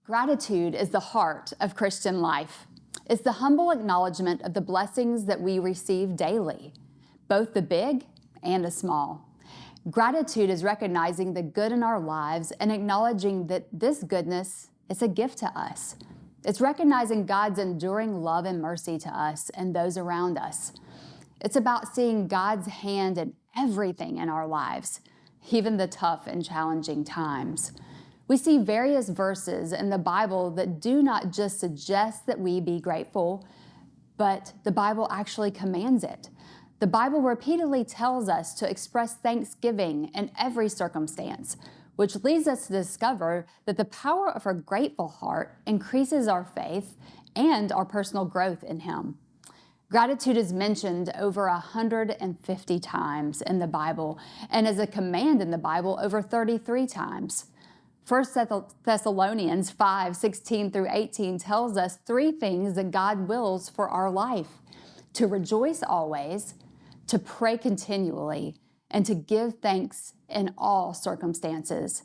Gratitude is the heart of Christian life. It's the humble acknowledgement of the blessings that we receive daily, both the big and the small. Gratitude is recognizing the good in our lives and acknowledging that this goodness is a gift to us. It's recognizing God's enduring love and mercy to us and those around us. It's about seeing God's hand in everything in our lives, even the tough and challenging times. We see various verses in the Bible that do not just suggest that we be grateful, but the Bible actually commands it. The Bible repeatedly tells us to express thanksgiving in every circumstance, which leads us to discover that the power of a grateful heart increases our faith and our personal growth in Him. Gratitude is mentioned over 150 times in the Bible and as a command in the Bible over 33 times. 1 Thessalonians 5:16 through 18 tells us three things that God wills for our life: to rejoice always, to pray continually, and to give thanks in all circumstances.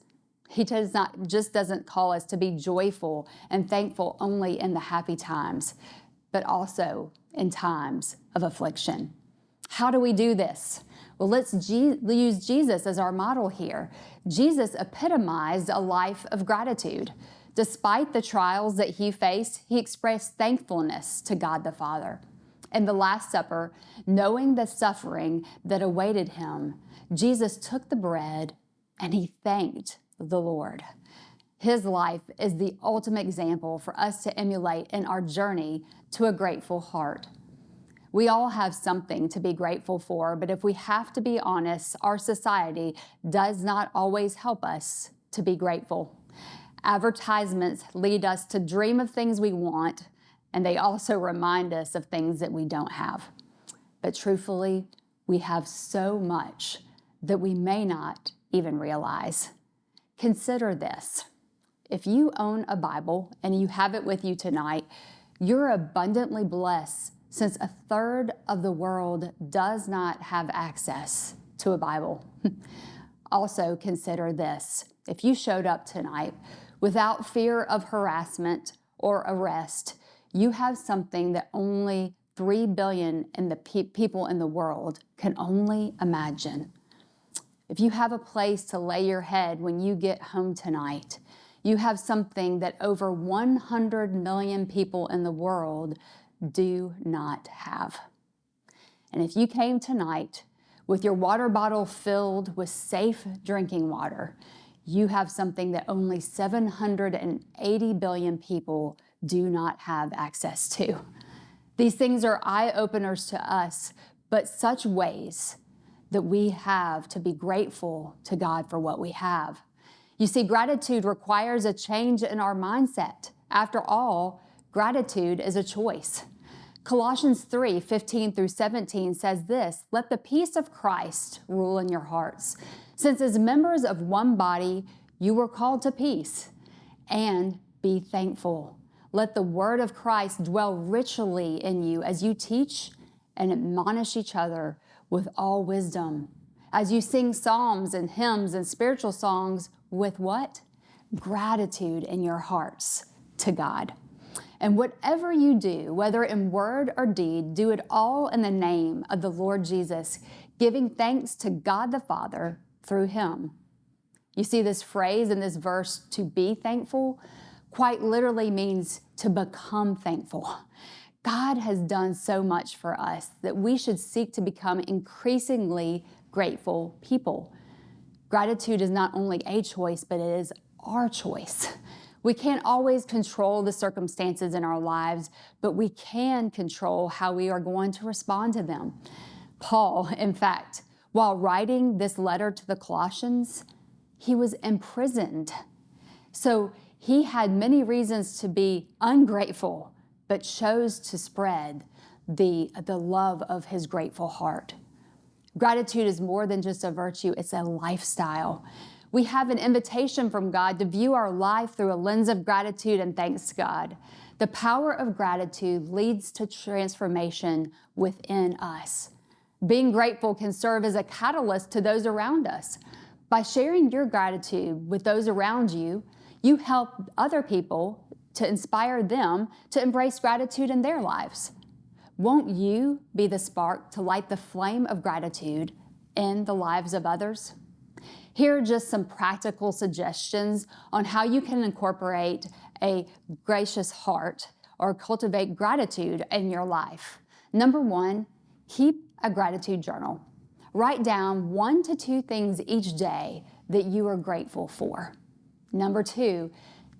He doesn't call us to be joyful and thankful only in the happy times, but also in times of affliction. How do we do this? Well, let's use Jesus as our model here. Jesus epitomized a life of gratitude. Despite the trials that he faced, he expressed thankfulness to God the Father. In the Last Supper, knowing the suffering that awaited him, Jesus took the bread and he thanked the Lord. His life is the ultimate example for us to emulate in our journey to a grateful heart. We all have something to be grateful for, but if we have to be honest, our society does not always help us to be grateful. Advertisements lead us to dream of things we want, and they also remind us of things that we don't have. But truthfully, we have so much that we may not even realize. Consider this. If you own a Bible and you have it with you tonight, you're abundantly blessed, since a third of the world does not have access to a Bible. Also consider this. If you showed up tonight without fear of harassment or arrest, you have something that only 3 billion people in the world can only imagine. If you have a place to lay your head when you get home tonight, you have something that over 100 million people in the world do not have. And if you came tonight with your water bottle filled with safe drinking water, you have something that only 780 billion people do not have access to. These things are eye-openers to us, but such ways that we have to be grateful to God for what we have. You see, gratitude requires a change in our mindset. After all, gratitude is a choice. Colossians 3:15 through 17 says this: "Let the peace of Christ rule in your hearts, since as members of one body you were called to peace, and be thankful. Let the word of Christ dwell richly in you as you teach and admonish each other with all wisdom, as you sing psalms and hymns and spiritual songs with" what? Gratitude in your hearts to God. And whatever you do, whether in word or deed, do it all in the name of the Lord Jesus, giving thanks to God the Father through him. You see, this phrase in this verse, to be thankful, quite literally means to become thankful. God has done so much for us that we should seek to become increasingly grateful people. Gratitude is not only a choice, but it is our choice. We can't always control the circumstances in our lives, but we can control how we are going to respond to them. Paul, in fact, while writing this letter to the Colossians, he was imprisoned. So he had many reasons to be ungrateful, but chose to spread the love of his grateful heart. Gratitude is more than just a virtue, it's a lifestyle. We have an invitation from God to view our life through a lens of gratitude and thanks to God. The power of gratitude leads to transformation within us. Being grateful can serve as a catalyst to those around us. By sharing your gratitude with those around you, You help other people to inspire them to embrace gratitude in their lives. Won't you be the spark to light the flame of gratitude in the lives of others? Here are just some practical suggestions on how you can incorporate a gracious heart or cultivate gratitude in your life. Number one, keep a gratitude journal. Write down 1 to 2 things each day that you are grateful for. Number two,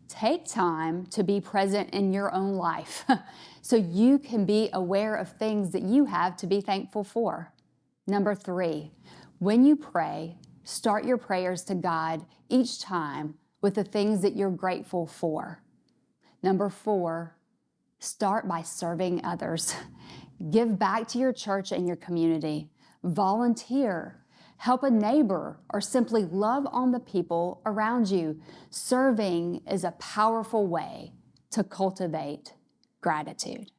take time to be present in your own life so you can be aware of things that you have to be thankful for. Number three, when you pray, start your prayers to God each time with the things that you're grateful for. Number four, start by serving others. Give back to your church and your community. Volunteer. Help a neighbor, or simply love on the people around you. Serving is a powerful way to cultivate gratitude.